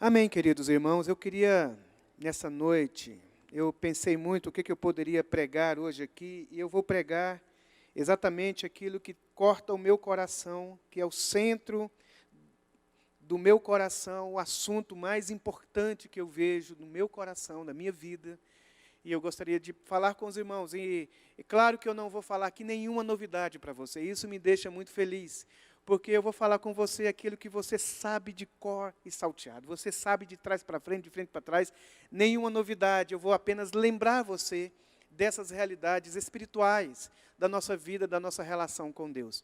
Amém, queridos irmãos. Eu queria, nessa noite, eu pensei muito o que eu poderia pregar hoje aqui, e eu vou pregar exatamente aquilo que corta o meu coração, que é o centro do meu coração, o assunto mais importante que eu vejo no meu coração, na minha vida. E eu gostaria de falar com os irmãos. E claro que eu não vou falar aqui nenhuma novidade para você. Isso me deixa muito feliz, porque eu vou falar com você aquilo que você sabe de cor e salteado. Você sabe de trás para frente, de frente para trás, nenhuma novidade. Eu vou apenas lembrar você dessas realidades espirituais da nossa vida, da nossa relação com Deus.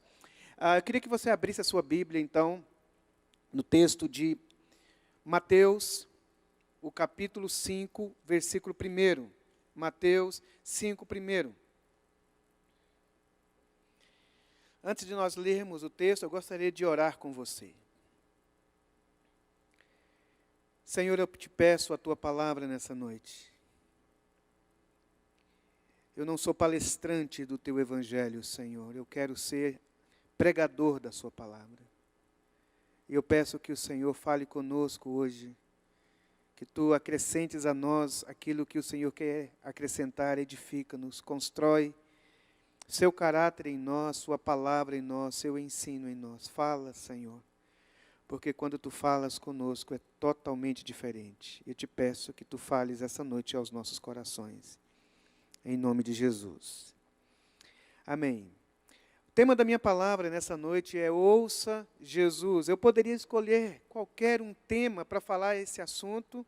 Eu queria que você abrisse a sua Bíblia, então, no texto de Mateus, o capítulo 5, versículo 1. Mateus 5, 1. Antes de nós lermos o texto, eu gostaria de orar com você. Senhor, eu te peço a Tua palavra nessa noite. Eu não sou palestrante do Teu Evangelho, Senhor. Eu quero ser pregador da Sua palavra. E eu peço que o Senhor fale conosco hoje, que Tu acrescentes a nós aquilo que o Senhor quer acrescentar, edifica-nos, constrói Seu caráter em nós, Sua palavra em nós, Seu ensino em nós. Fala, Senhor, porque quando Tu falas conosco é totalmente diferente. Eu te peço que Tu fales essa noite aos nossos corações, em nome de Jesus. Amém. O tema da minha palavra nessa noite é Ouça Jesus. Eu poderia escolher qualquer um tema para falar esse assunto,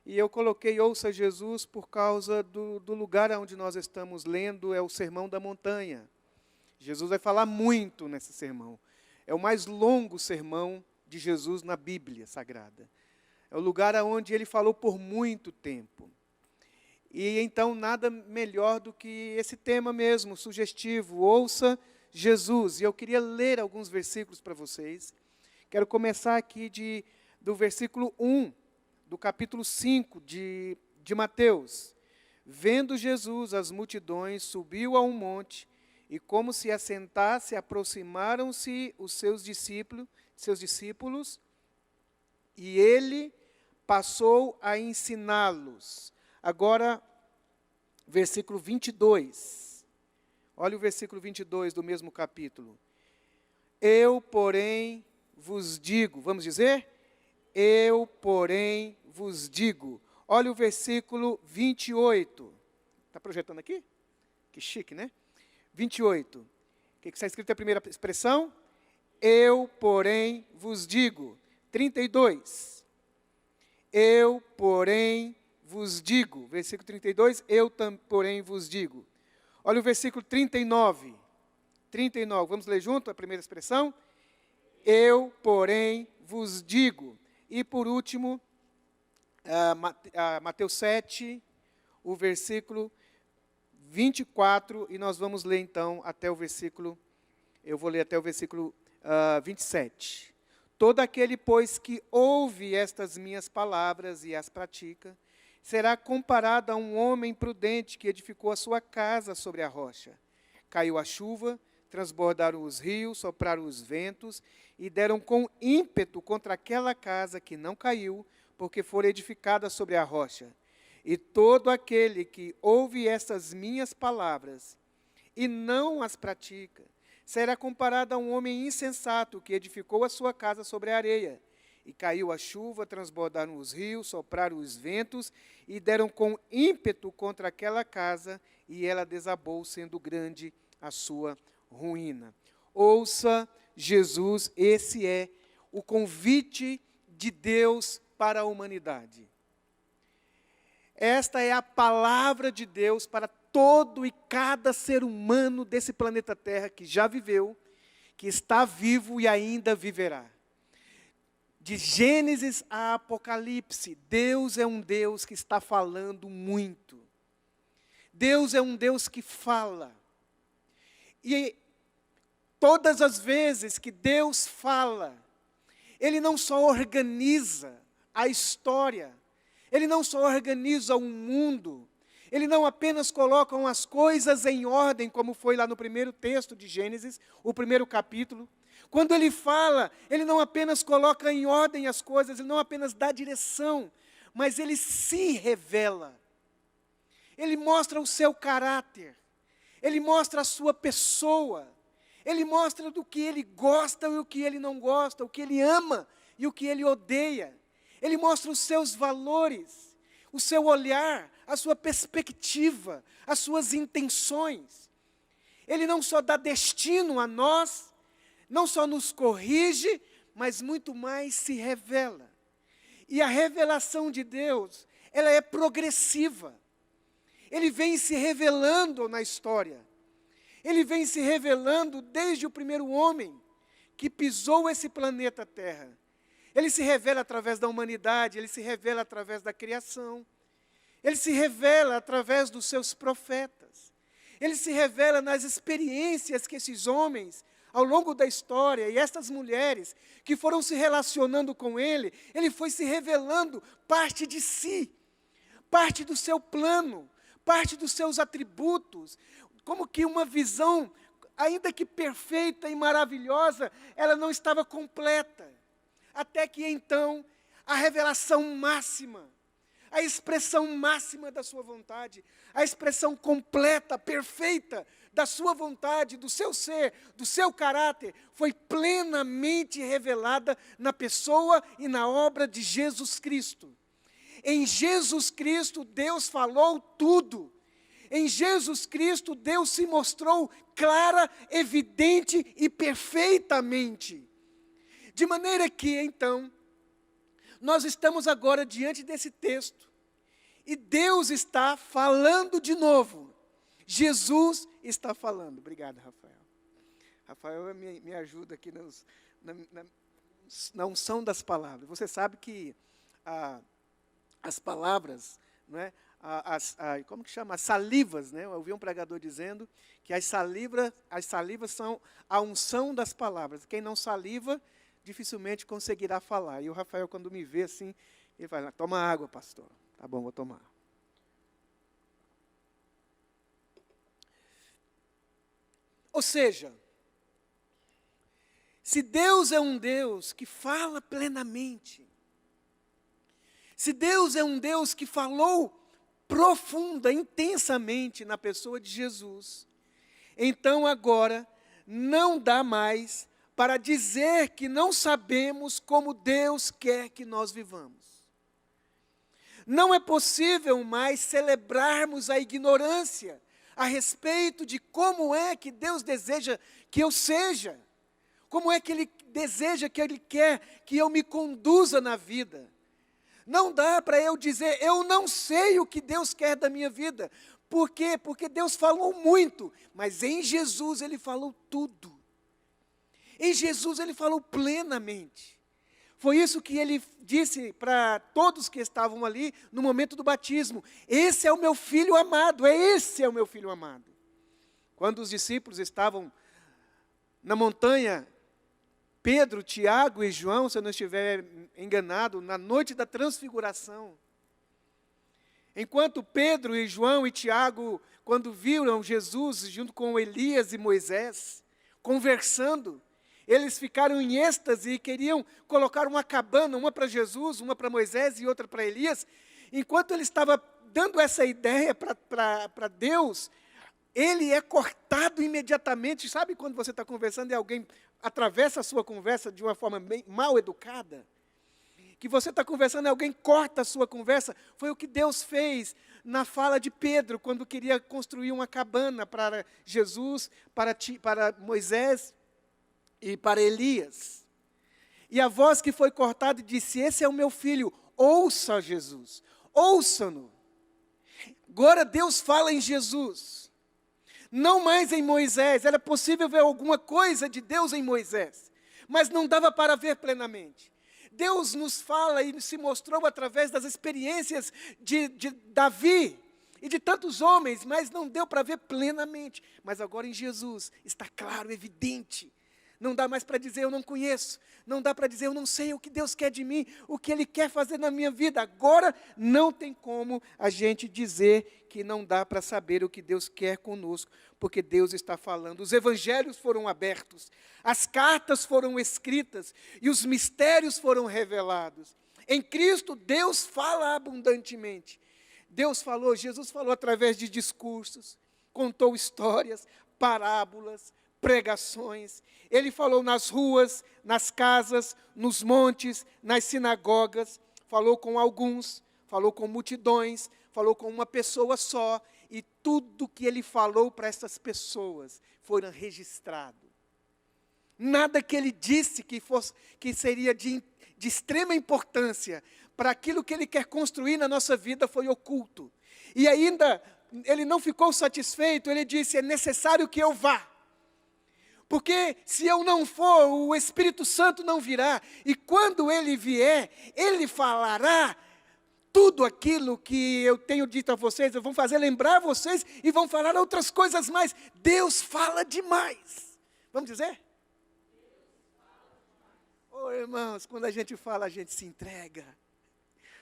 e eu coloquei Ouça Jesus por causa do lugar onde nós estamos lendo, é o Sermão da Montanha. Jesus vai falar muito nesse sermão. É o mais longo sermão de Jesus na Bíblia Sagrada. É o lugar onde ele falou por muito tempo. E então nada melhor do que esse tema mesmo, sugestivo, Ouça Jesus. E eu queria ler alguns versículos para vocês. Quero começar aqui do versículo 1, do capítulo 5 de Mateus. Vendo Jesus as multidões, subiu a um monte, e como se assentasse, aproximaram-se os seus discípulos, e ele passou a ensiná-los. Agora, versículo 22. Olha o versículo 22 do mesmo capítulo. Eu, porém, vos digo, vamos dizer? Eu, porém, vos digo. Olha o versículo 28. Está projetando aqui? Que chique, né? 28. O que está escrito na primeira expressão? Eu, porém, vos digo. 32. Eu, porém, vos digo. Versículo 32. Eu, porém, vos digo. Olha o versículo 39. 39. Vamos ler junto a primeira expressão? Eu, porém, vos digo. E por último, Mateus 7, o versículo 24, e nós vamos ler então até o versículo, eu vou ler até o versículo 27. Todo aquele, pois, que ouve estas minhas palavras e as pratica, será comparado a um homem prudente que edificou a sua casa sobre a rocha. Caiu a chuva, transbordaram os rios, sopraram os ventos, e deram com ímpeto contra aquela casa que não caiu, porque fora edificada sobre a rocha. E todo aquele que ouve estas minhas palavras e não as pratica, será comparado a um homem insensato que edificou a sua casa sobre a areia. E caiu a chuva, transbordaram os rios, sopraram os ventos, e deram com ímpeto contra aquela casa, e ela desabou, sendo grande a sua ruína. Ouça Jesus, esse é o convite de Deus para a humanidade. Esta é a palavra de Deus para todo e cada ser humano desse planeta Terra que já viveu, que está vivo e ainda viverá. De Gênesis a Apocalipse, Deus é um Deus que está falando muito. Deus é um Deus que fala. E todas as vezes que Deus fala, Ele não só organiza a história, Ele não só organiza o mundo, Ele não apenas coloca as coisas em ordem, como foi lá no primeiro texto de Gênesis, o primeiro capítulo, Quando Ele fala, Ele não apenas coloca em ordem as coisas, Ele não apenas dá direção, mas Ele se revela. Ele mostra o seu caráter, Ele mostra a sua pessoa, Ele mostra do que Ele gosta e o que Ele não gosta, o que Ele ama e o que Ele odeia. Ele mostra os seus valores, o seu olhar, a sua perspectiva, as suas intenções. Ele não só dá destino a nós, não só nos corrige, mas muito mais se revela. E a revelação de Deus, ela é progressiva. Ele vem se revelando na história. Ele vem se revelando desde o primeiro homem que pisou esse planeta Terra. Ele se revela através da humanidade, ele se revela através da criação. Ele se revela através dos seus profetas. Ele se revela nas experiências que esses homens, ao longo da história, e estas mulheres que foram se relacionando com ele foi se revelando parte de si, parte do seu plano, parte dos seus atributos, como que uma visão, ainda que perfeita e maravilhosa, ela não estava completa. Até que então, a revelação máxima, a expressão máxima da sua vontade, a expressão completa, perfeita da sua vontade, do seu ser, do seu caráter, foi plenamente revelada na pessoa e na obra de Jesus Cristo. Em Jesus Cristo, Deus falou tudo. Em Jesus Cristo, Deus se mostrou clara, evidente e perfeitamente. De maneira que, então, nós estamos agora diante desse texto, e Deus está falando de novo. Jesus está falando. Obrigado, Rafael. Rafael me ajuda aqui na unção das palavras. Você sabe que as palavras, não é? Como que chama? As salivas, né? Eu ouvi um pregador dizendo que as salivas são a unção das palavras. Quem não saliva, dificilmente conseguirá falar. E o Rafael, quando me vê assim, ele fala: toma água, pastor. Tá bom, vou tomar. Ou seja, se Deus é um Deus que fala plenamente, se Deus é um Deus que falou profunda, intensamente na pessoa de Jesus, então agora não dá mais para dizer que não sabemos como Deus quer que nós vivamos. Não é possível mais celebrarmos a ignorância a respeito de como é que Deus deseja que eu seja, como é que Ele deseja, que Ele quer que eu me conduza na vida. Não dá para eu dizer, eu não sei o que Deus quer da minha vida. Por quê? Porque Deus falou muito, mas em Jesus Ele falou tudo. Em Jesus Ele falou plenamente. Foi isso que Ele disse para todos que estavam ali no momento do batismo: esse é o meu filho amado, esse é o meu filho amado. Quando os discípulos estavam na montanha, Pedro, Tiago e João, se eu não estiver enganado, na noite da transfiguração, enquanto Pedro e João e Tiago, quando viram Jesus junto com Elias e Moisés, conversando, eles ficaram em êxtase e queriam colocar uma cabana, uma para Jesus, uma para Moisés e outra para Elias. Enquanto ele estava dando essa ideia para Deus, ele é cortado imediatamente. Sabe quando você está conversando e alguém atravessa a sua conversa de uma forma bem mal educada? Que você está conversando e alguém corta a sua conversa. Foi o que Deus fez na fala de Pedro, quando queria construir uma cabana para Jesus, para Moisés e para Elias. E a voz que foi cortada disse: esse é o meu filho, ouça Jesus, ouça-no. Agora Deus fala em Jesus, não mais em Moisés. Era possível ver alguma coisa de Deus em Moisés, mas não dava para ver plenamente. Deus nos fala e se mostrou através das experiências de Davi e de tantos homens, mas não deu para ver plenamente. Mas agora em Jesus está claro, evidente. Não dá mais para dizer eu não conheço. Não dá para dizer eu não sei o que Deus quer de mim, o que Ele quer fazer na minha vida. Agora não tem como a gente dizer que não dá para saber o que Deus quer conosco, porque Deus está falando. Os evangelhos foram abertos, as cartas foram escritas e os mistérios foram revelados. Em Cristo, Deus fala abundantemente. Jesus falou através de discursos, contou histórias, parábolas, pregações. Ele falou nas ruas, nas casas, nos montes, nas sinagogas. Falou com alguns, falou com multidões, falou com uma pessoa só. E tudo que ele falou para essas pessoas foi registrado. Nada que ele disse que seria de extrema importância para aquilo que Ele quer construir na nossa vida foi oculto. E ainda, Ele não ficou satisfeito, Ele disse, é necessário que eu vá. Porque se eu não for, o Espírito Santo não virá. E quando Ele vier, Ele falará tudo aquilo que eu tenho dito a vocês, eu vou fazer lembrar vocês e vão falar outras coisas mais. Deus fala demais. Vamos dizer? Oh, irmãos, quando a gente fala, a gente se entrega.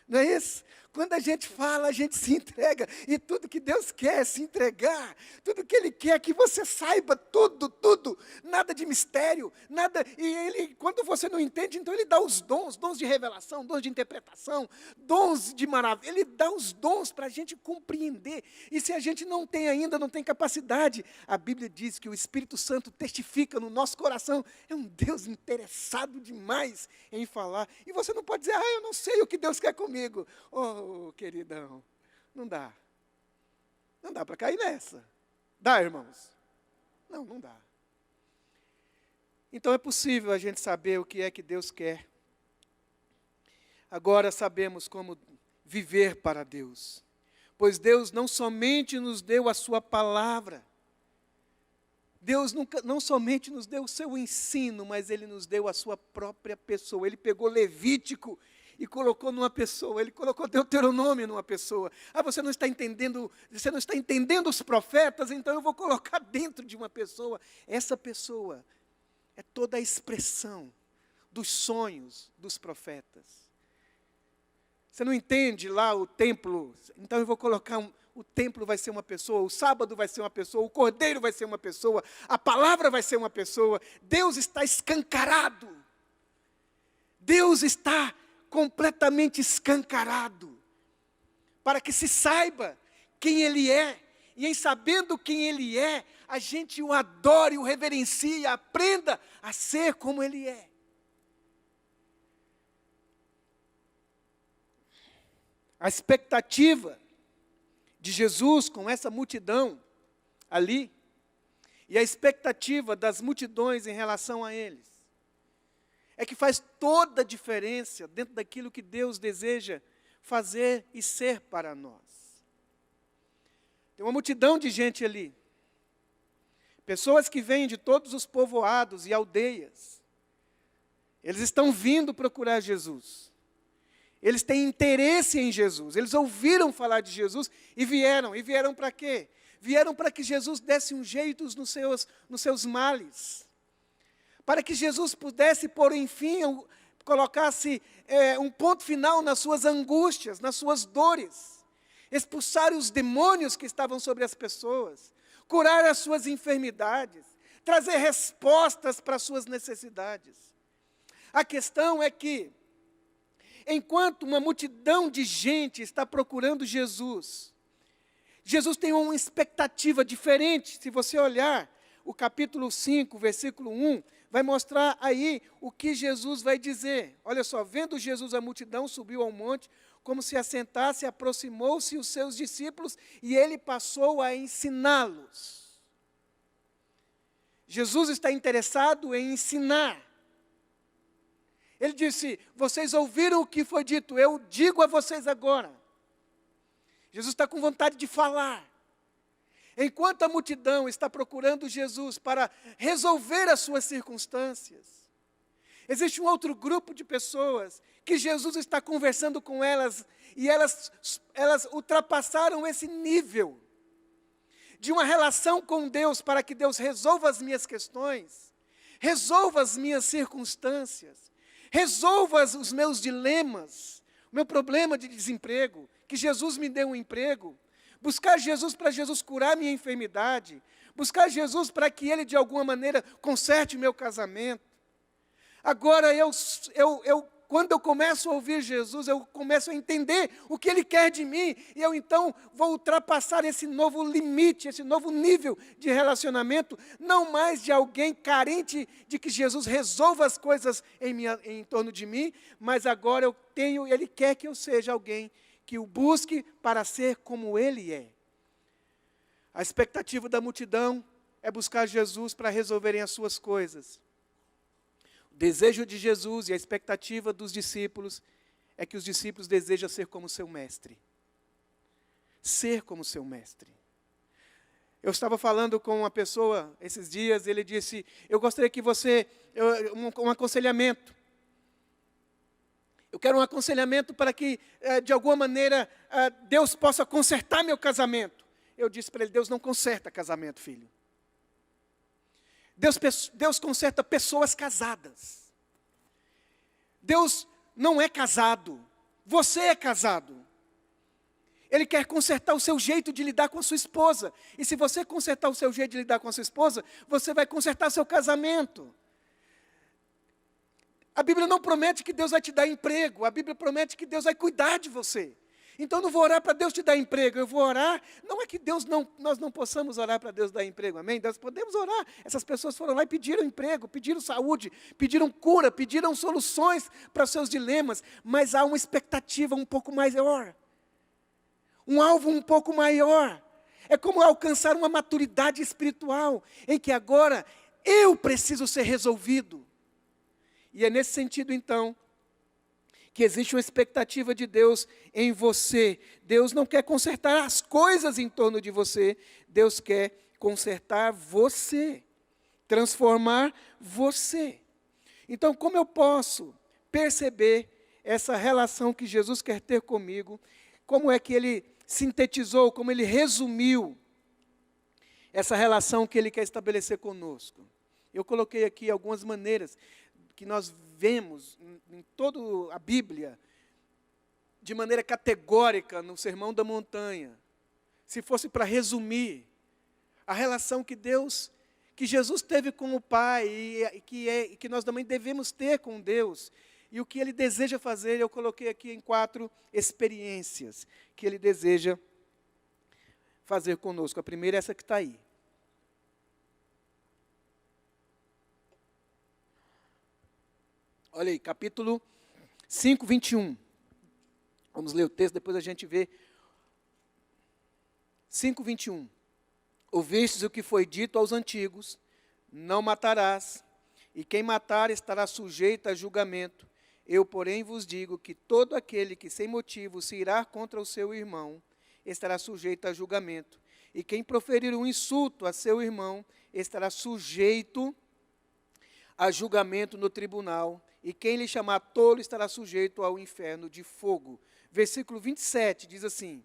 Não é isso? Quando a gente fala, a gente se entrega. E tudo que Deus quer é se entregar. Tudo que Ele quer é que você saiba tudo. Nada de mistério, nada. E Ele, quando você não entende, então Ele dá os dons de revelação, dons de interpretação, dons de maravilha. Ele dá os dons para a gente compreender. E se a gente não tem ainda, não tem capacidade, a Bíblia diz que o Espírito Santo testifica no nosso coração. É um Deus interessado demais em falar. E você não pode dizer, eu não sei o que Deus quer comigo. Oh, queridão, não dá. Não dá para cair nessa. Dá, irmãos? Não dá. Então é possível a gente saber o que é que Deus quer. Agora sabemos como viver para Deus. Pois Deus não somente nos deu a sua palavra, Deus não somente nos deu o seu ensino, mas Ele nos deu a sua própria pessoa. Ele pegou Levítico e colocou numa pessoa, Ele colocou Deuteronômio numa pessoa. Você não está entendendo os profetas, então eu vou colocar dentro de uma pessoa. Essa pessoa é toda a expressão dos sonhos dos profetas. Você não entende lá o templo, então eu vou colocar o templo vai ser uma pessoa, o sábado vai ser uma pessoa, o cordeiro vai ser uma pessoa, a palavra vai ser uma pessoa. Deus está escancarado. Deus está completamente escancarado, para que se saiba quem Ele é, e em sabendo quem Ele é, a gente o adore, o reverencie, aprenda a ser como Ele é. A expectativa de Jesus com essa multidão ali, e a expectativa das multidões em relação a eles, é que faz toda a diferença dentro daquilo que Deus deseja fazer e ser para nós. Tem uma multidão de gente ali. Pessoas que vêm de todos os povoados e aldeias. Eles estão vindo procurar Jesus. Eles têm interesse em Jesus. Eles ouviram falar de Jesus e vieram. E vieram para quê? Vieram para que Jesus desse um jeito nos seus males. Para que Jesus pudesse pôr, enfim, colocasse um ponto final nas suas angústias, nas suas dores, expulsar os demônios que estavam sobre as pessoas, curar as suas enfermidades, trazer respostas para as suas necessidades. A questão é que, enquanto uma multidão de gente está procurando Jesus, Jesus tem uma expectativa diferente. Se você olhar o capítulo 5, versículo 1, vai mostrar aí o que Jesus vai dizer. Olha só, vendo Jesus a multidão, subiu ao monte, como se assentasse, aproximou-se os seus discípulos, e ele passou a ensiná-los. Jesus está interessado em ensinar. Ele disse, vocês ouviram o que foi dito, eu digo a vocês agora. Jesus está com vontade de falar. Enquanto a multidão está procurando Jesus para resolver as suas circunstâncias, existe um outro grupo de pessoas que Jesus está conversando com elas, e elas ultrapassaram esse nível de uma relação com Deus para que Deus resolva as minhas questões. resolva as minhas circunstâncias, resolva os meus dilemas, o meu problema de desemprego, que Jesus me dê um emprego, buscar Jesus para Jesus curar minha enfermidade, buscar Jesus para que Ele de alguma maneira conserte o meu casamento. Agora, quando eu começo a ouvir Jesus, eu começo a entender o que Ele quer de mim, e eu então vou ultrapassar esse novo limite, esse novo nível de relacionamento, não mais de alguém carente de que Jesus resolva as coisas em torno de mim, mas agora Ele quer que eu seja alguém que o busque para ser como Ele é. A expectativa da multidão é buscar Jesus para resolverem as suas coisas. O desejo de Jesus e a expectativa dos discípulos é que os discípulos desejam ser como seu mestre. Ser como seu mestre. Eu estava falando com uma pessoa esses dias, ele disse, eu gostaria que um aconselhamento. Eu quero um aconselhamento para que, de alguma maneira, Deus possa consertar meu casamento. Eu disse para ele, Deus não conserta casamento, filho. Deus conserta pessoas casadas. Deus não é casado. Você é casado. Ele quer consertar o seu jeito de lidar com a sua esposa. E se você consertar o seu jeito de lidar com a sua esposa, você vai consertar seu casamento. A Bíblia não promete que Deus vai te dar emprego. A Bíblia promete que Deus vai cuidar de você. Então, eu não vou orar para Deus te dar emprego, eu vou orar, não é que nós não possamos orar para Deus dar emprego, amém? Nós podemos orar, essas pessoas foram lá e pediram emprego, pediram saúde, pediram cura, pediram soluções para os seus dilemas, mas há uma expectativa um pouco maior, um alvo um pouco maior, é como alcançar uma maturidade espiritual, em que agora eu preciso ser resolvido, e é nesse sentido então, que existe uma expectativa de Deus em você. Deus não quer consertar as coisas em torno de você, Deus quer consertar você, transformar você. Então, como eu posso perceber essa relação que Jesus quer ter comigo? Como é que Ele sintetizou, como Ele resumiu essa relação que Ele quer estabelecer conosco? Eu coloquei aqui algumas maneiras que nós vemos em toda a Bíblia, de maneira categórica, no Sermão da Montanha. Se fosse para resumir a relação que Jesus teve com o Pai, e que nós também devemos ter com Deus, e o que Ele deseja fazer, eu coloquei aqui em 4 experiências, que Ele deseja fazer conosco. A primeira é essa que está aí. Olha aí, capítulo 5, 21. Vamos ler o texto, depois a gente vê. 5, 21. Ouvistes o que foi dito aos antigos, não matarás, e quem matar estará sujeito a julgamento. Eu, porém, vos digo que todo aquele que sem motivo se irá contra o seu irmão, estará sujeito a julgamento. E quem proferir um insulto a seu irmão, estará sujeito a julgamento no tribunal. E quem lhe chamar tolo estará sujeito ao inferno de fogo. Versículo 27 diz assim,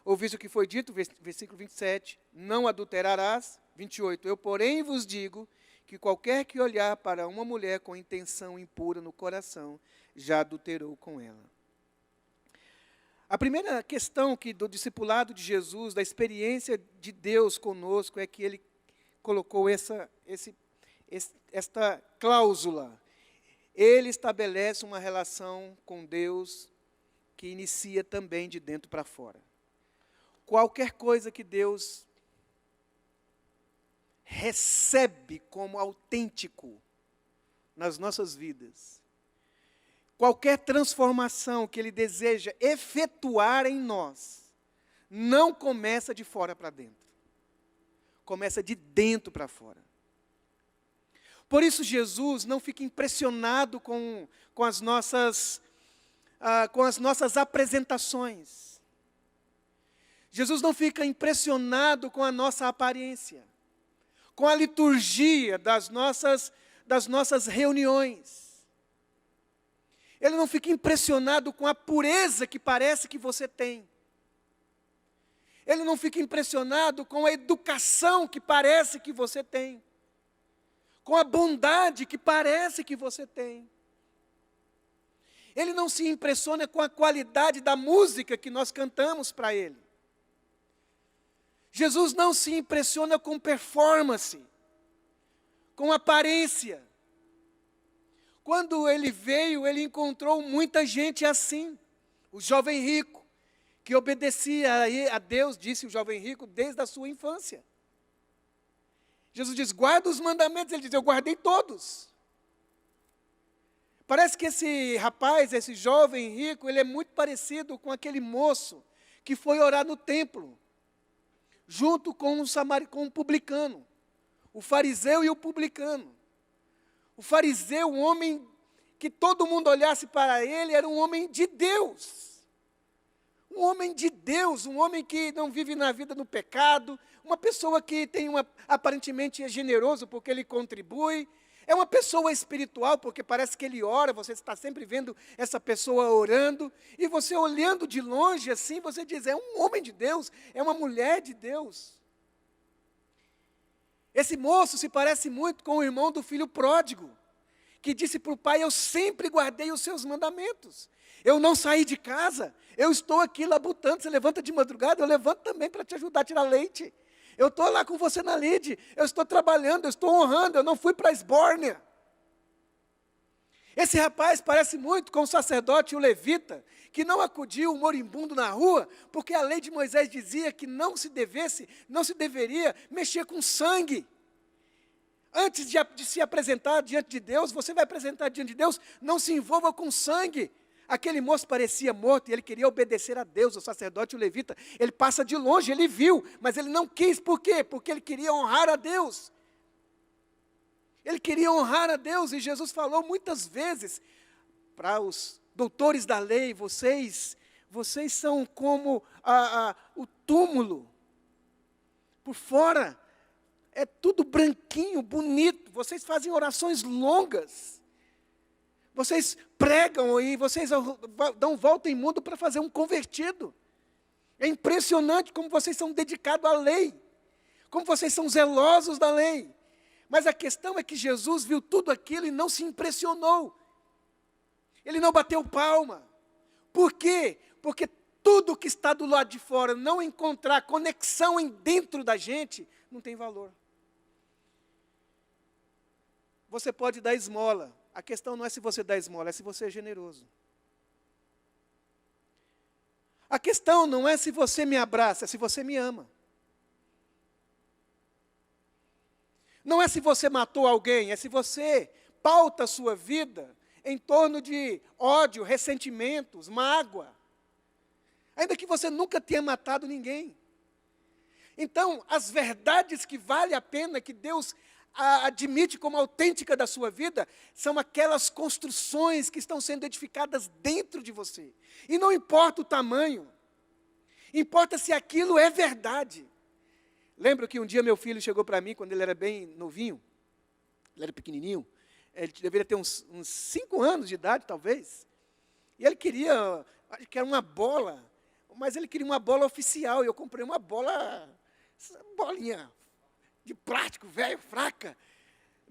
ouviste o que foi dito, versículo 27, não adulterarás. 28, eu porém vos digo que qualquer que olhar para uma mulher com intenção impura no coração, já adulterou com ela. A primeira questão do discipulado de Jesus, da experiência de Deus conosco, é que Ele colocou esta cláusula. Ele estabelece uma relação com Deus que inicia também de dentro para fora. Qualquer coisa que Deus recebe como autêntico nas nossas vidas, qualquer transformação que Ele deseja efetuar em nós, não começa de fora para dentro, começa de dentro para fora. Por isso Jesus não fica impressionado com as nossas apresentações. Jesus não fica impressionado com a nossa aparência, com a liturgia das nossas reuniões. Ele não fica impressionado com a pureza que parece que você tem. Ele não fica impressionado com a educação que parece que você tem. com a bondade que parece que você tem. Ele não se impressiona com a qualidade da música que nós cantamos para Ele. Jesus não se impressiona com performance, com aparência. Quando Ele veio, Ele encontrou muita gente assim. O jovem rico, que obedecia a Deus, disse o jovem rico, desde a sua infância. Jesus diz, guarda os mandamentos. Ele diz, eu guardei todos. Parece que esse rapaz, esse jovem rico, ele é muito parecido com aquele moço que foi orar no templo, junto com com um publicano, o fariseu e o publicano. O fariseu, um homem que todo mundo olhasse para ele, era um homem de Deus. Um homem de Deus, um homem que não vive na vida no pecado, uma pessoa que aparentemente é generoso porque ele contribui, é uma pessoa espiritual porque parece que ele ora, você está sempre vendo essa pessoa orando, e você olhando de longe assim, você diz, é um homem de Deus, é uma mulher de Deus. Esse moço se parece muito com o irmão do filho pródigo, que disse para o pai, eu sempre guardei os seus mandamentos. Eu não saí de casa, eu estou aqui labutando, você levanta de madrugada, eu levanto também para te ajudar a tirar leite. Eu estou lá com você na lide, eu estou trabalhando, eu estou honrando, eu não fui para a esbórnia. Esse rapaz parece muito com o sacerdote e o levita, que não acudiu o moribundo na rua, porque a lei de Moisés dizia que não se deveria mexer com sangue. Antes de se apresentar diante de Deus, você vai apresentar diante de Deus, não se envolva com sangue. Aquele moço parecia morto e ele queria obedecer a Deus, o sacerdote e o levita. Ele passa de longe, ele viu, mas ele não quis. Por quê? Porque ele queria honrar a Deus. Ele queria honrar a Deus, e Jesus falou muitas vezes para os doutores da lei, vocês são como o túmulo. Por fora é tudo branquinho, bonito, vocês fazem orações longas. Vocês pregam e vocês dão volta em mundo para fazer um convertido. É impressionante como vocês são dedicados à lei, como vocês são zelosos da lei. Mas a questão é que Jesus viu tudo aquilo e não se impressionou. Ele não bateu palma. Por quê? Porque tudo que está do lado de fora não encontrar conexão dentro da gente, não tem valor. Você pode dar esmola. A questão não é se você dá esmola, é se você é generoso. A questão não é se você me abraça, é se você me ama. Não é se você matou alguém, é se você pauta a sua vida em torno de ódio, ressentimentos, mágoa. Ainda que você nunca tenha matado ninguém. Então, as verdades que vale a pena que Deus admite como autêntica da sua vida, são aquelas construções que estão sendo edificadas dentro de você. E não importa o tamanho, importa se aquilo é verdade. Lembro que um dia meu filho chegou para mim, quando ele era bem novinho, ele era pequenininho, ele deveria ter uns 5 anos de idade, talvez, e ele queria, acho que era uma bola, mas ele queria uma bola oficial, e eu comprei uma bolinha de plástico, velho, fraca.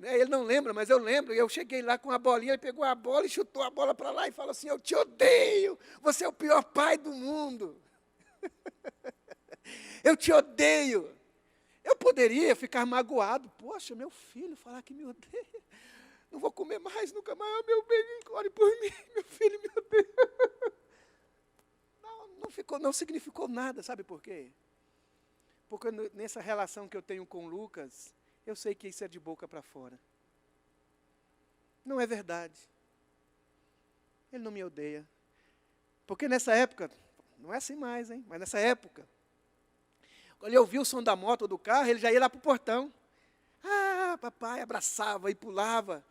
Ele não lembra, mas eu lembro. Eu cheguei lá com a bolinha, ele pegou a bola e chutou a bola para lá e falou assim, eu te odeio, você é o pior pai do mundo. Eu te odeio. Eu poderia ficar magoado. Poxa, meu filho falar que me odeia. Não vou comer mais, nunca mais. Meu bem, ore por mim, meu filho me odeia. Não significou nada, sabe por quê? Porque nessa relação que eu tenho com o Lucas, eu sei que isso é de boca para fora. Não é verdade. Ele não me odeia. Porque nessa época, não é assim mais, hein? Mas nessa época, quando ele ouvia o som da moto ou do carro, ele já ia lá para o portão. Ah, papai, abraçava e pulava.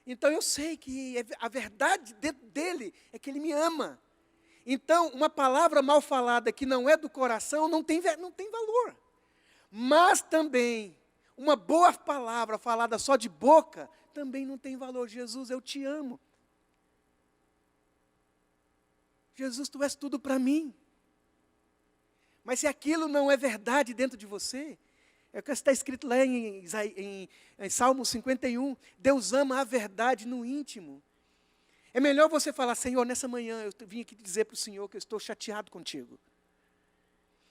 Então eu sei que a verdade dentro dele é que ele me ama. Então, uma palavra mal falada que não é do coração não tem valor. Mas também, uma boa palavra falada só de boca, também não tem valor. Jesus, eu te amo. Jesus, tu és tudo para mim. Mas se aquilo não é verdade dentro de você, É o que está escrito lá em Salmo 51. Deus ama a verdade no íntimo. É melhor você falar, Senhor, nessa manhã eu vim aqui dizer para o Senhor que eu estou chateado contigo.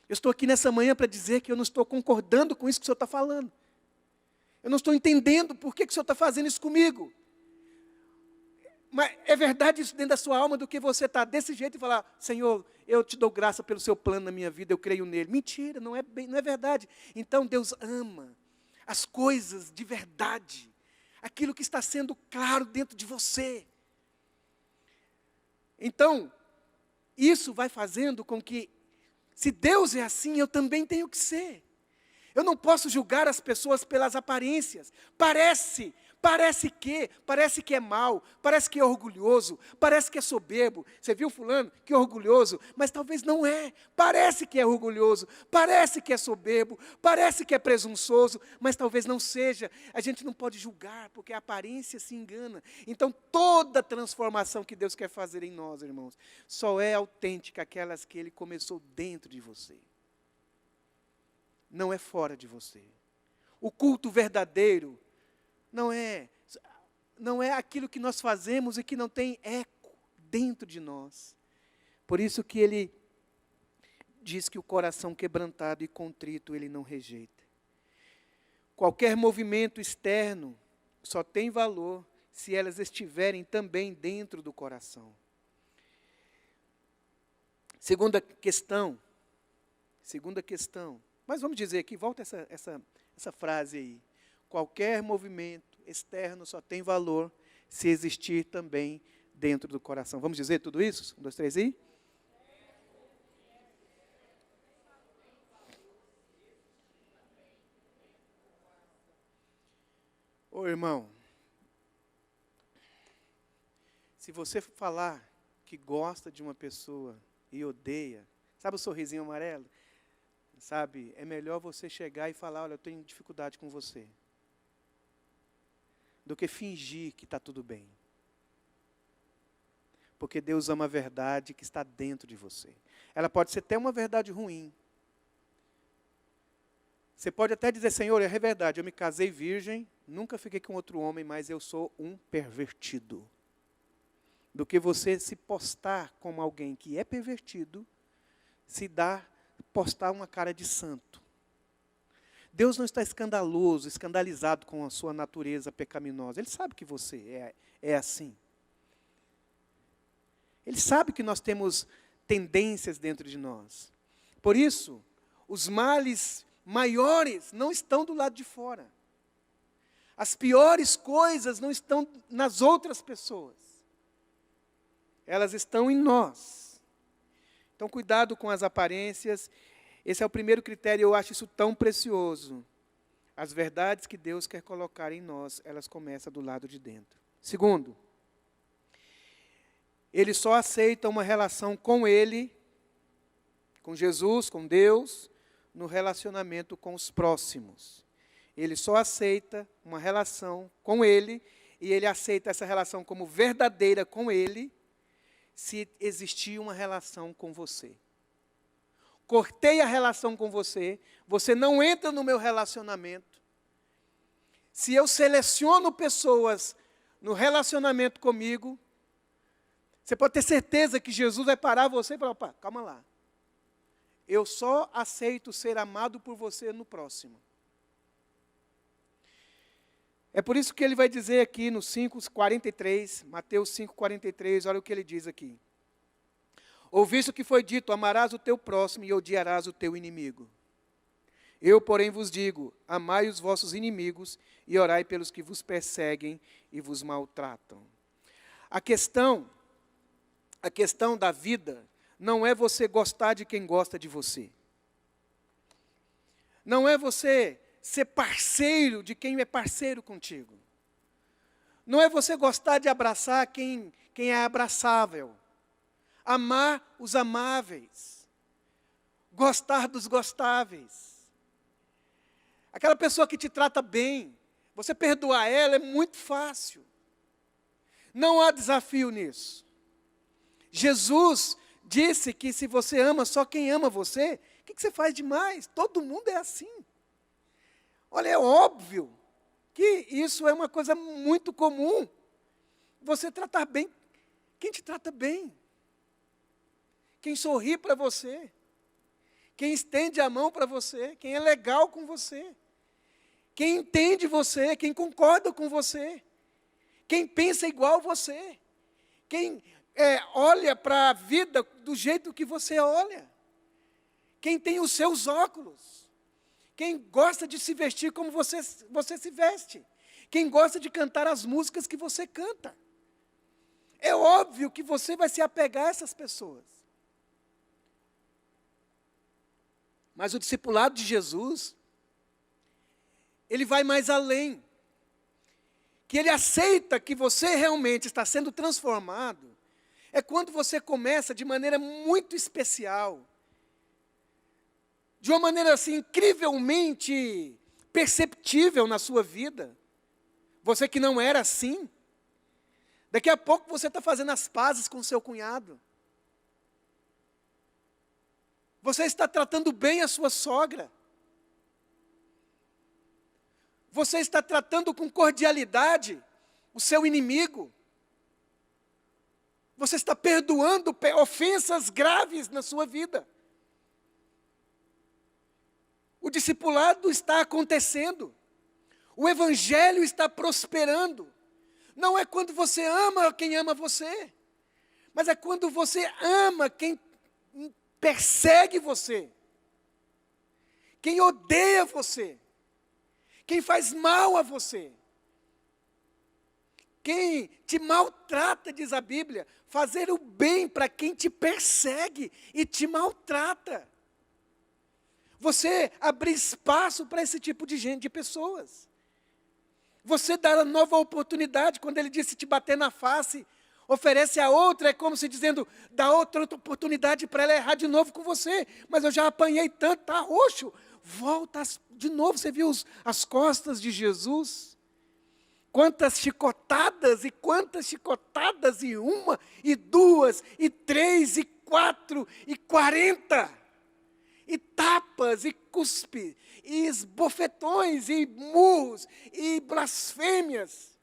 Eu estou aqui nessa manhã para dizer que eu não estou concordando com isso que o Senhor está falando. Eu não estou entendendo por que o Senhor está fazendo isso comigo. Mas é verdade isso dentro da sua alma do que você está desse jeito e falar, Senhor, eu te dou graça pelo seu plano na minha vida, eu creio nele. Mentira, não é verdade. Então Deus ama as coisas de verdade. Aquilo que está sendo claro dentro de você. Então, isso vai fazendo com que, se Deus é assim, eu também tenho que ser. Eu não posso julgar as pessoas pelas aparências. Parece que é mau, parece que é orgulhoso, parece que é soberbo. Você viu fulano? Que orgulhoso, mas talvez não é. Parece que é orgulhoso, parece que é soberbo, parece que é presunçoso, mas talvez não seja. A gente não pode julgar, porque a aparência se engana. Então, toda transformação que Deus quer fazer em nós, irmãos, só é autêntica aquelas que Ele começou dentro de você. Não é fora de você. O culto verdadeiro não é aquilo que nós fazemos e que não tem eco dentro de nós. Por isso que ele diz que o coração quebrantado e contrito ele não rejeita. Qualquer movimento externo só tem valor se elas estiverem também dentro do coração. Segunda questão. Mas vamos dizer aqui, volta essa frase aí. Qualquer movimento externo só tem valor se existir também dentro do coração. Vamos dizer tudo isso? 1, 2, 3 e... Ô irmão, se você falar que gosta de uma pessoa e odeia, sabe o sorrisinho amarelo? Sabe, é melhor você chegar e falar, olha, eu tenho dificuldade com você, do que fingir que está tudo bem. Porque Deus ama a verdade que está dentro de você. Ela pode ser até uma verdade ruim. Você pode até dizer, Senhor, é verdade, eu me casei virgem, nunca fiquei com outro homem, mas eu sou um pervertido. Do que você se postar como alguém que é pervertido, postar uma cara de santo. Deus não está escandalizado com a sua natureza pecaminosa. Ele sabe que você é assim. Ele sabe que nós temos tendências dentro de nós. Por isso, os males maiores não estão do lado de fora. As piores coisas não estão nas outras pessoas. Elas estão em nós. Então, cuidado com as aparências. Esse é o primeiro critério, eu acho isso tão precioso. As verdades que Deus quer colocar em nós, elas começam do lado de dentro. Segundo, ele só aceita uma relação com Ele, com Jesus, com Deus, no relacionamento com os próximos. Ele só aceita uma relação com Ele, e Ele aceita essa relação como verdadeira com Ele, se existir uma relação com você. Cortei a relação com você, você não entra no meu relacionamento. Se eu seleciono pessoas no relacionamento comigo, você pode ter certeza que Jesus vai parar você e falar, opa, calma lá. Eu só aceito ser amado por você no próximo. É por isso que ele vai dizer aqui no 5:43, Mateus 5:43, olha o que ele diz aqui. Ouviste o que foi dito, amarás o teu próximo e odiarás o teu inimigo. Eu, porém, vos digo, amai os vossos inimigos e orai pelos que vos perseguem e vos maltratam. A questão da vida não é você gostar de quem gosta de você. Não é você ser parceiro de quem é parceiro contigo. Não é você gostar de abraçar quem é abraçável. Amar os amáveis. Gostar dos gostáveis. Aquela pessoa que te trata bem, você perdoar ela é muito fácil. Não há desafio nisso. Jesus disse que se você ama só quem ama você, o que você faz demais? Todo mundo é assim. Olha, é óbvio que isso é uma coisa muito comum. Você tratar bem quem te trata bem. Quem sorri para você. Quem estende a mão para você. Quem é legal com você. Quem entende você. Quem concorda com você. Quem pensa igual você. Quem olha para a vida do jeito que você olha. Quem tem os seus óculos. Quem gosta de se vestir como você se veste. Quem gosta de cantar as músicas que você canta. É óbvio que você vai se apegar a essas pessoas. Mas o discipulado de Jesus, ele vai mais além. Que ele aceita que você realmente está sendo transformado, é quando você começa de maneira muito especial, de uma maneira assim incrivelmente perceptível na sua vida. Você que não era assim, daqui a pouco você está fazendo as pazes com seu cunhado. Você está tratando bem a sua sogra. Você está tratando com cordialidade o seu inimigo. Você está perdoando ofensas graves na sua vida. O discipulado está acontecendo. O evangelho está prosperando. Não é quando você ama quem ama você, mas é quando você ama quem persegue você, quem odeia você, quem faz mal a você, quem te maltrata, diz a Bíblia, fazer o bem para quem te persegue e te maltrata. Você abrir espaço para esse tipo de gente, de pessoas. Você dar a nova oportunidade, quando ele disse te bater na face, oferece a outra, é como se dizendo, dá outra oportunidade para ela errar de novo com você. Mas eu já apanhei tanto, está roxo. Volta de novo, você viu as costas de Jesus? Quantas chicotadas, e uma, e duas, e três, e 4, e 40. E tapas, e cuspe, e esbofetões, e murros, e blasfêmias.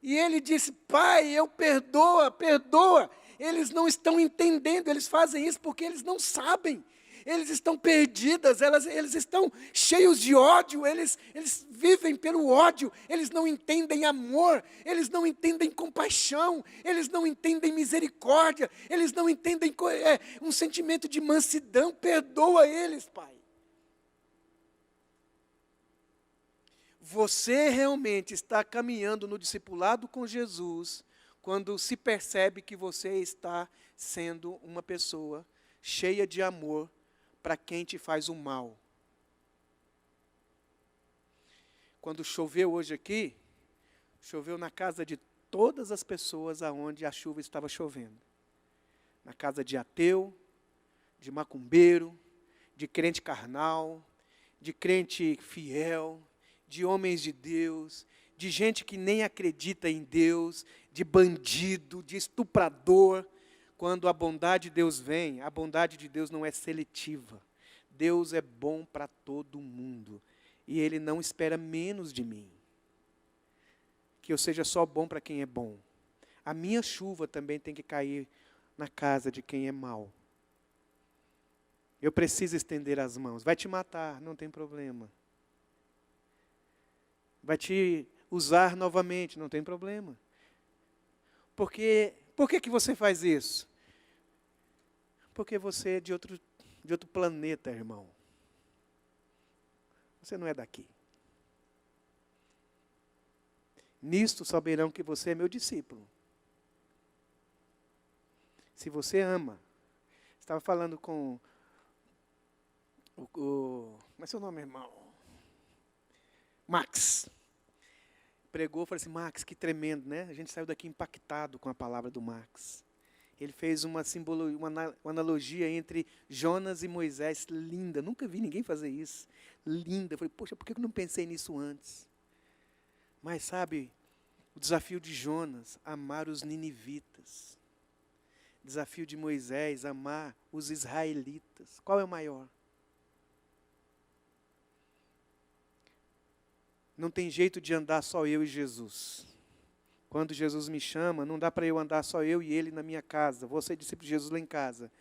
E ele disse, Pai, eu perdoa. Eles não estão entendendo, eles fazem isso porque eles não sabem. Eles estão perdidas, eles estão cheios de ódio, eles vivem pelo ódio, eles não entendem amor, eles não entendem compaixão, eles não entendem misericórdia, eles não entendem um sentimento de mansidão. Perdoa eles, Pai. Você realmente está caminhando no discipulado com Jesus quando se percebe que você está sendo uma pessoa cheia de amor para quem te faz o mal. Quando choveu hoje aqui, choveu na casa de todas as pessoas aonde a chuva estava chovendo. Na casa de ateu, de macumbeiro, de crente carnal, de crente fiel, de homens de Deus, de gente que nem acredita em Deus, de bandido, de estuprador. Quando a bondade de Deus vem, a bondade de Deus não é seletiva. Deus é bom para todo mundo. E Ele não espera menos de mim. Que eu seja só bom para quem é bom. A minha chuva também tem que cair na casa de quem é mau. Eu preciso estender as mãos. Vai te matar, não tem problema. Vai te usar novamente, não tem problema. Por que você faz isso? Porque você é de outro planeta, irmão. Você não é daqui. Nisto saberão que você é meu discípulo. Se você ama. Estava falando com como é seu nome, irmão? Max. Pregou, falei assim, Max, que tremendo, né? A gente saiu daqui impactado com a palavra do Max. Ele fez uma analogia entre Jonas e Moisés, linda. Nunca vi ninguém fazer isso. Linda. Eu falei, poxa, por que eu não pensei nisso antes? Mas sabe, o desafio de Jonas, amar os ninivitas. Desafio de Moisés, amar os israelitas. Qual é o maior? Não tem jeito de andar só eu e Jesus. Quando Jesus me chama, não dá para eu andar só eu e ele na minha casa. Vou ser discípulo de Jesus lá em casa.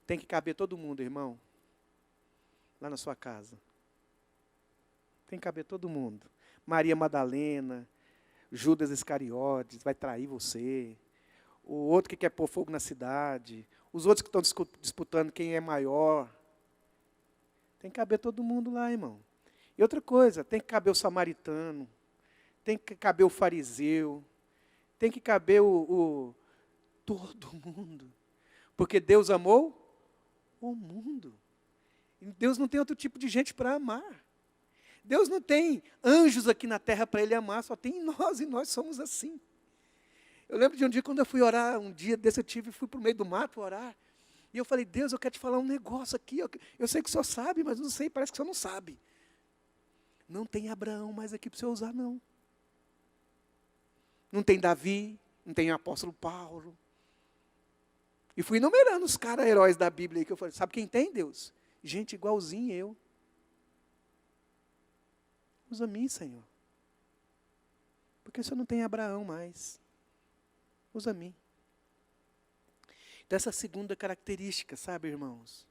Tem que caber todo mundo, irmão. Lá na sua casa. Tem que caber todo mundo. Maria Madalena, Judas Iscariotes, vai trair você. O outro que quer pôr fogo na cidade. Os outros que estão disputando quem é maior. Tem que caber todo mundo lá, irmão. E outra coisa, tem que caber o samaritano. Tem que caber o fariseu. Tem que caber todo mundo. Porque Deus amou o mundo. E Deus não tem outro tipo de gente para amar. Deus não tem anjos aqui na terra para Ele amar, só tem nós, e nós somos assim. Eu lembro de um dia, quando eu fui orar, um dia desse fui para o meio do mato orar, e eu falei, Deus, eu quero te falar um negócio aqui, eu sei que o Senhor sabe, mas não sei, parece que o Senhor não sabe. Não tem Abraão mais aqui para o Senhor usar, não. Não tem Davi, não tem o apóstolo Paulo. E fui enumerando os caras heróis da Bíblia aí, que eu falei, sabe quem tem, Deus? Gente igualzinho eu. Usa mim, Senhor. Porque o Senhor não tem Abraão mais. Usa mim. Dessa segunda característica, sabe, irmãos?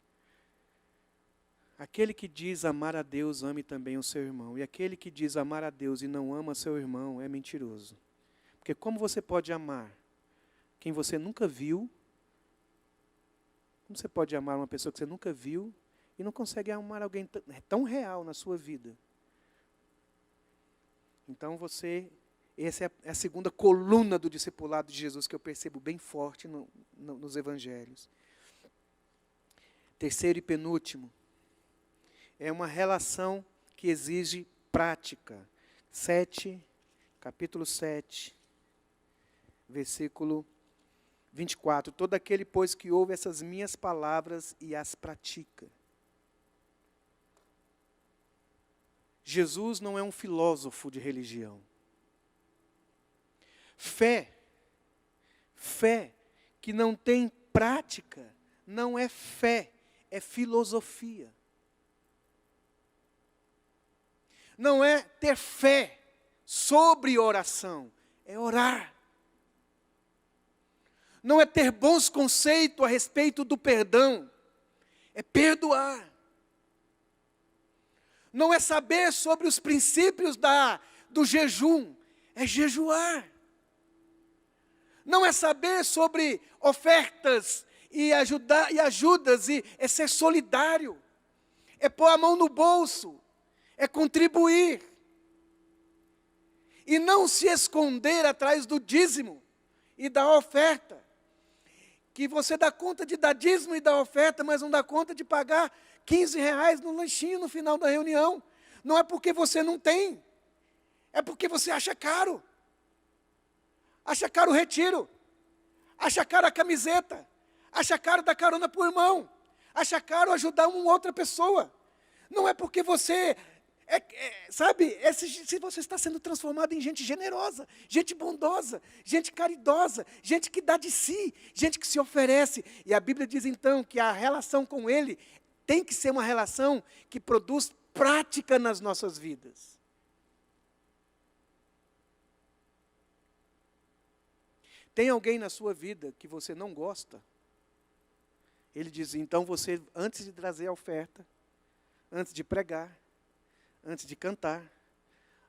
Aquele que diz amar a Deus, ame também o seu irmão. E aquele que diz amar a Deus e não ama seu irmão é mentiroso. Porque como você pode amar quem você nunca viu? Como você pode amar uma pessoa que você nunca viu e não consegue amar alguém tão real na sua vida? Então essa é a segunda coluna do discipulado de Jesus que eu percebo bem forte nos evangelhos. Terceiro e penúltimo, é uma relação que exige prática. Capítulo 7, versículo 24. Todo aquele, pois, que ouve essas minhas palavras e as pratica. Jesus não é um filósofo de religião. Fé que não tem prática, não é fé, é filosofia. Não é ter fé sobre oração, é orar. Não é ter bons conceitos a respeito do perdão, é perdoar. Não é saber sobre os princípios do jejum, é jejuar. Não é saber sobre ofertas e ajudas, é ser solidário. É pôr a mão no bolso, é contribuir. E não se esconder atrás do dízimo e da oferta. Que você dá conta de dar dízimo e dar oferta, mas não dá conta de pagar R$ 15 no lanchinho no final da reunião. Não é porque você não tem, é porque você acha caro. Acha caro o retiro, acha caro a camiseta, acha caro dar carona para o irmão, acha caro ajudar uma outra pessoa. Não é porque você, se você está sendo transformado em gente generosa, gente bondosa, gente caridosa, gente que dá de si, gente que se oferece. E a Bíblia diz então que a relação com Ele tem que ser uma relação que produz prática nas nossas vidas. Tem alguém na sua vida que você não gosta? Ele diz, então você, antes de trazer a oferta, antes de pregar, antes de cantar,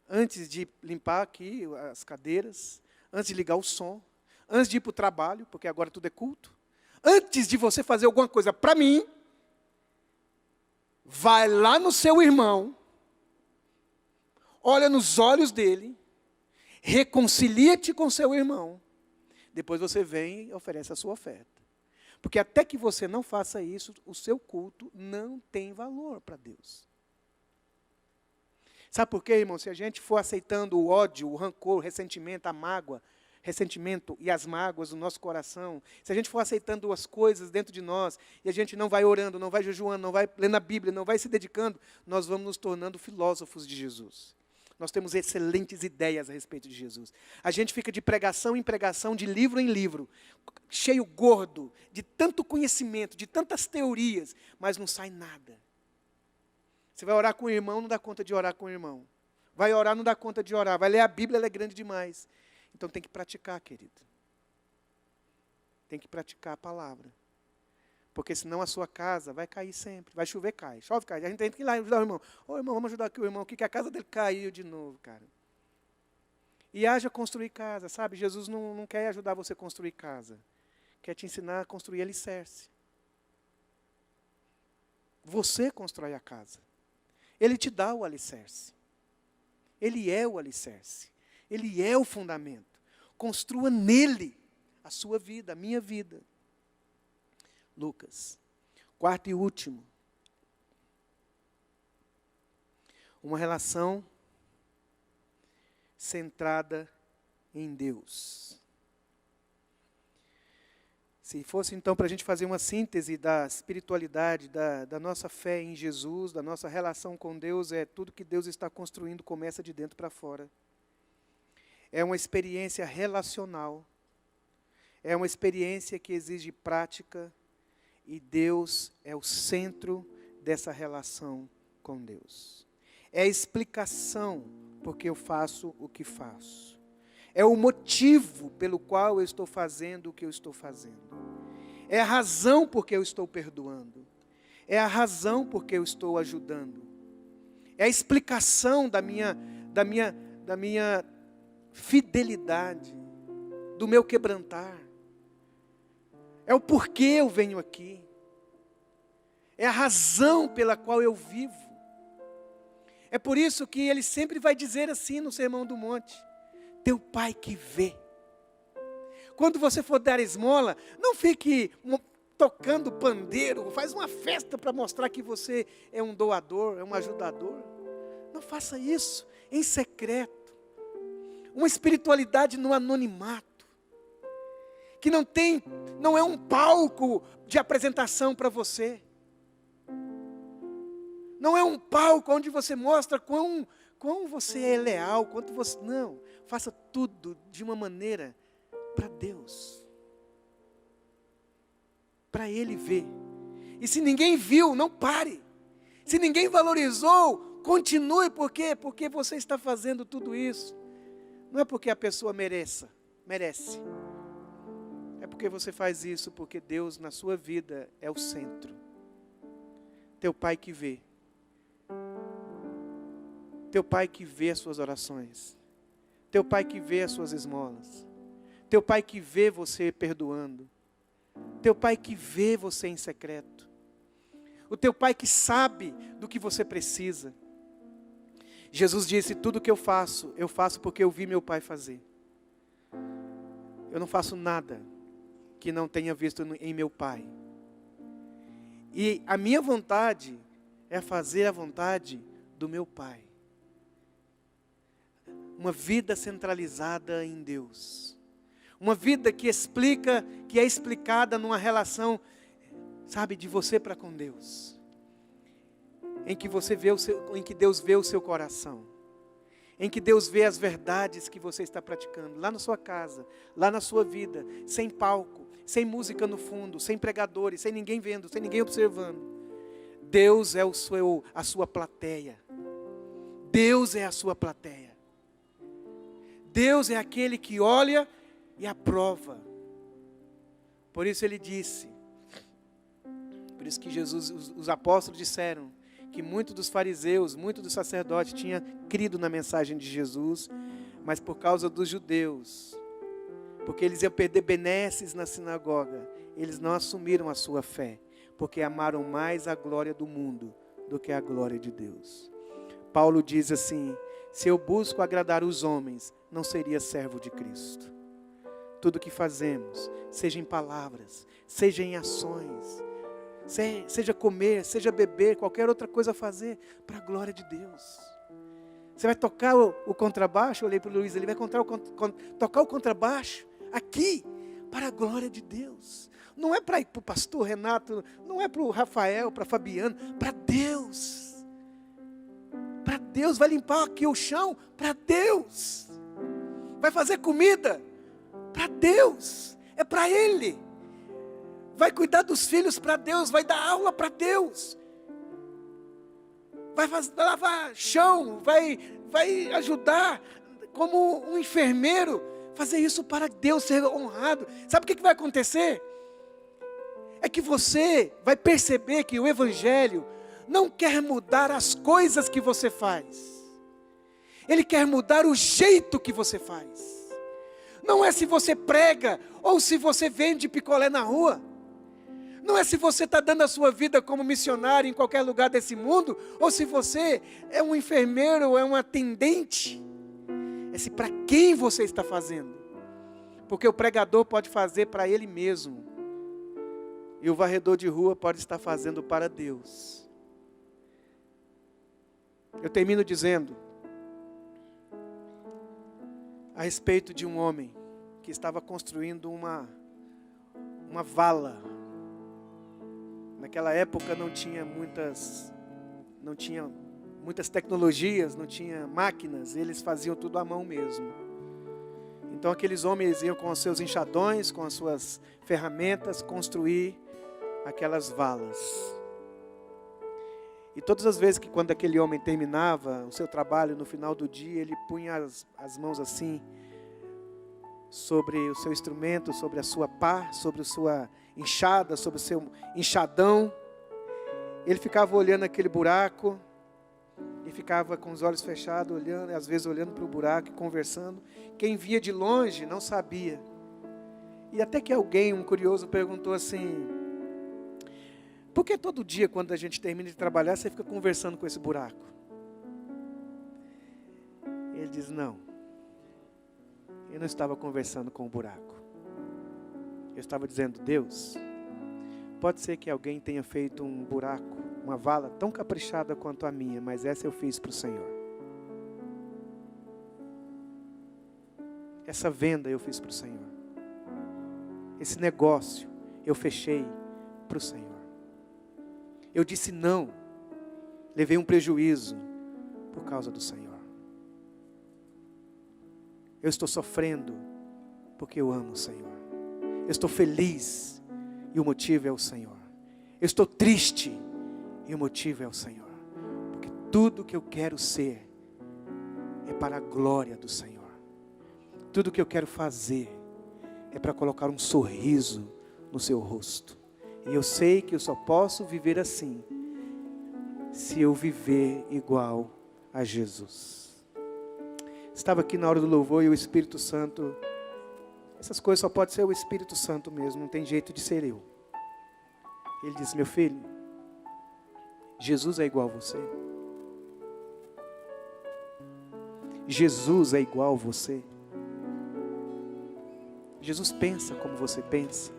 antes de limpar aqui as cadeiras, antes de ligar o som, antes de ir para o trabalho, porque agora tudo é culto, antes de você fazer alguma coisa para mim, vai lá no seu irmão, olha nos olhos dele, reconcilia-te com seu irmão, depois você vem e oferece a sua oferta. Porque até que você não faça isso, o seu culto não tem valor para Deus. Sabe por quê, irmão? Se a gente for aceitando o ódio, o rancor, o ressentimento, a mágoa, ressentimento e as mágoas no nosso coração, se a gente for aceitando as coisas dentro de nós, e a gente não vai orando, não vai jejuando, não vai lendo a Bíblia, não vai se dedicando, nós vamos nos tornando filósofos de Jesus. Nós temos excelentes ideias a respeito de Jesus. A gente fica de pregação em pregação, de livro em livro, cheio gordo, de tanto conhecimento, de tantas teorias, mas não sai nada. Você vai orar com o irmão, não dá conta de orar com o irmão. Vai orar, não dá conta de orar. Vai ler a Bíblia, ela é grande demais. Então tem que praticar, querido. Tem que praticar a palavra. Porque senão a sua casa vai cair sempre. Vai chover, cai. Chove, cai. A gente tem que ir lá ajudar o irmão. Ô, irmão, vamos ajudar aqui o irmão, que a casa dele caiu de novo, cara. E haja construir casa, sabe? Jesus não quer ajudar você a construir casa. Quer te ensinar a construir alicerce. Você constrói a casa. Ele te dá o alicerce. Ele é o alicerce. Ele é o fundamento. Construa nele a sua vida, a minha vida. Lucas, quarto e último. Uma relação centrada em Deus. Se fosse então para a gente fazer uma síntese da espiritualidade, da nossa fé em Jesus, da nossa relação com Deus, tudo que Deus está construindo começa de dentro para fora. É uma experiência relacional, é uma experiência que exige prática, e Deus é o centro dessa relação com Deus. É a explicação porque eu faço o que faço. É o motivo pelo qual eu estou fazendo o que eu estou fazendo. É a razão porque eu estou perdoando. É a razão porque eu estou ajudando. É a explicação da minha fidelidade, do meu quebrantar. É o porquê eu venho aqui. É a razão pela qual eu vivo. É por isso que ele sempre vai dizer assim no Sermão do Monte: teu Pai que vê. Quando você for dar esmola, não fique tocando pandeiro, faz uma festa para mostrar que você é um doador, é um ajudador. Não faça isso em secreto. Uma espiritualidade no anonimato, que não é um palco de apresentação para você. Não é um palco onde você mostra quão você é leal, quanto você... Não, faça tudo de uma maneira para Deus. Para Ele ver. E se ninguém viu, não pare. Se ninguém valorizou, continue. Por quê? Porque você está fazendo tudo isso. Não é porque a pessoa merece. É porque você faz isso porque Deus na sua vida é o centro. Teu Pai que vê. Teu Pai que vê as suas orações. Teu Pai que vê as suas esmolas. Teu Pai que vê você perdoando. Teu Pai que vê você em secreto. O teu Pai que sabe do que você precisa. Jesus disse: tudo que eu faço porque eu vi meu Pai fazer. Eu não faço nada que não tenha visto em meu Pai. E a minha vontade é fazer a vontade do meu Pai. Uma vida centralizada em Deus. Uma vida que é explicada numa relação, sabe, de você para com Deus. Em que Deus vê o seu coração. Em que Deus vê as verdades que você está praticando. Lá na sua casa, lá na sua vida. Sem palco, sem música no fundo, sem pregadores, sem ninguém vendo, sem ninguém observando. Deus é a sua plateia. Deus é a sua plateia. Deus é aquele que olha e aprova. Por isso ele disse, por isso que os apóstolos disseram que muitos dos fariseus, muitos dos sacerdotes tinham crido na mensagem de Jesus, mas por causa dos judeus, porque eles iam perder benesses na sinagoga, eles não assumiram a sua fé, porque amaram mais a glória do mundo do que a glória de Deus. Paulo diz assim: se eu busco agradar os homens, não seria servo de Cristo. Tudo que fazemos, seja em palavras, seja em ações, seja comer, seja beber, qualquer outra coisa a fazer, para a glória de Deus. Você vai tocar o contrabaixo, eu olhei para o Luiz, ele vai tocar o contrabaixo aqui, para a glória de Deus. Não é para ir para o pastor Renato, não é para o Rafael, para a Fabiana, para Deus. Para Deus, vai limpar aqui o chão, para Deus. Vai fazer comida, para Deus, é para Ele. Vai cuidar dos filhos para Deus, vai dar aula para Deus. vai lavar chão, vai ajudar como um enfermeiro, fazer isso para Deus ser honrado. Sabe o que vai acontecer? É que você vai perceber que o Evangelho não quer mudar as coisas que você faz. Ele quer mudar o jeito que você faz. Não é se você prega ou se você vende picolé na rua. Não é se você está dando a sua vida como missionário em qualquer lugar desse mundo, ou se você é um enfermeiro ou é um atendente. É se para quem você está fazendo. Porque o pregador pode fazer para ele mesmo. E o varredor de rua pode estar fazendo para Deus. Eu termino dizendo a respeito de um homem que estava construindo uma vala. Naquela época não tinha muitas tecnologias, não tinha máquinas, eles faziam tudo à mão mesmo. Então aqueles homens iam com os seus enxadões, com as suas ferramentas, construir aquelas valas. E todas as vezes que quando aquele homem terminava o seu trabalho, no final do dia, ele punha as mãos assim, sobre o seu instrumento, sobre a sua pá, sobre a sua enxada, sobre o seu enxadão. Ele ficava olhando aquele buraco, e ficava com os olhos fechados, olhando, às vezes olhando para o buraco e conversando. Quem via de longe não sabia. E até que alguém, um curioso, perguntou assim: por que todo dia, quando a gente termina de trabalhar, você fica conversando com esse buraco? Ele diz: não, eu não estava conversando com o buraco. Eu estava dizendo: Deus, pode ser que alguém tenha feito um buraco, uma vala tão caprichada quanto a minha, mas essa eu fiz para o Senhor. Essa venda eu fiz para o Senhor. Esse negócio eu fechei para o Senhor. Eu disse não, levei um prejuízo por causa do Senhor. Eu estou sofrendo porque eu amo o Senhor. Eu estou feliz e o motivo é o Senhor. Eu estou triste e o motivo é o Senhor. Porque tudo que eu quero ser é para a glória do Senhor. Tudo que eu quero fazer é para colocar um sorriso no seu rosto. E eu sei que eu só posso viver assim se eu viver igual a Jesus. Estava aqui na hora do louvor e o Espírito Santo, essas coisas só pode ser o Espírito Santo mesmo, não tem jeito de ser eu. Ele disse: meu filho, Jesus é igual a você. Jesus é igual a você. Jesus pensa como você pensa.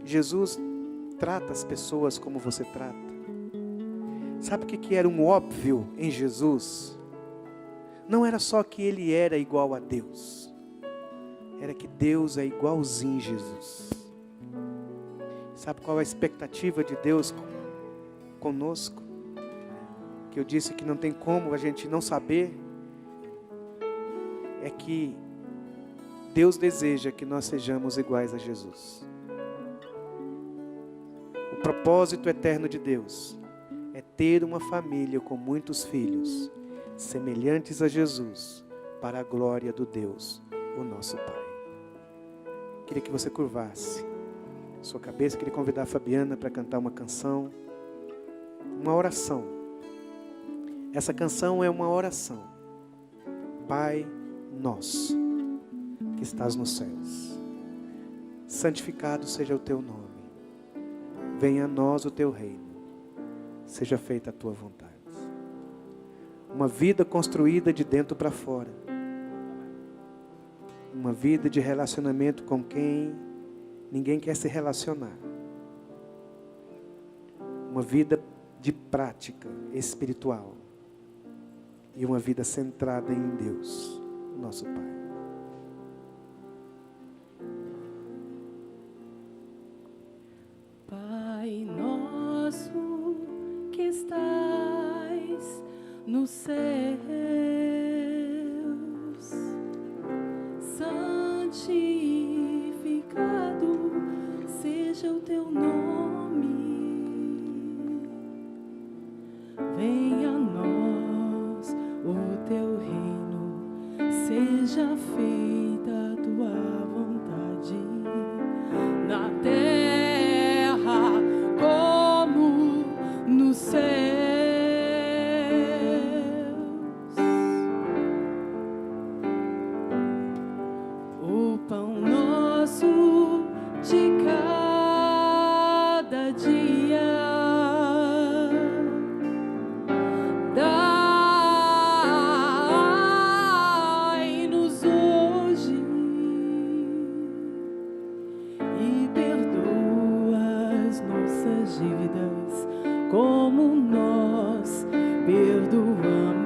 Jesus trata as pessoas como você trata. Sabe o que era um óbvio em Jesus? Não era só que ele era igual a Deus. Era que Deus é igualzinho em Jesus. Sabe qual é a expectativa de Deus conosco? Que eu disse que não tem como a gente não saber. É que Deus deseja que nós sejamos iguais a Jesus. O propósito eterno de Deus é ter uma família com muitos filhos, semelhantes a Jesus, para a glória do Deus, o nosso Pai. Queria que você curvasse sua cabeça, queria convidar a Fabiana para cantar uma canção, uma oração. Essa canção é uma oração. Pai nosso, que estás nos céus, santificado seja o teu nome. Venha a nós o teu reino. Seja feita a tua vontade. Uma vida construída de dentro para fora. Uma vida de relacionamento com quem ninguém quer se relacionar. Uma vida de prática espiritual. E uma vida centrada em Deus, nosso Pai. Pai nosso que estais nos céus, santificado seja o teu nome. cada dia. Dai-nos hoje e perdoa as nossas dívidas, como nós perdoamos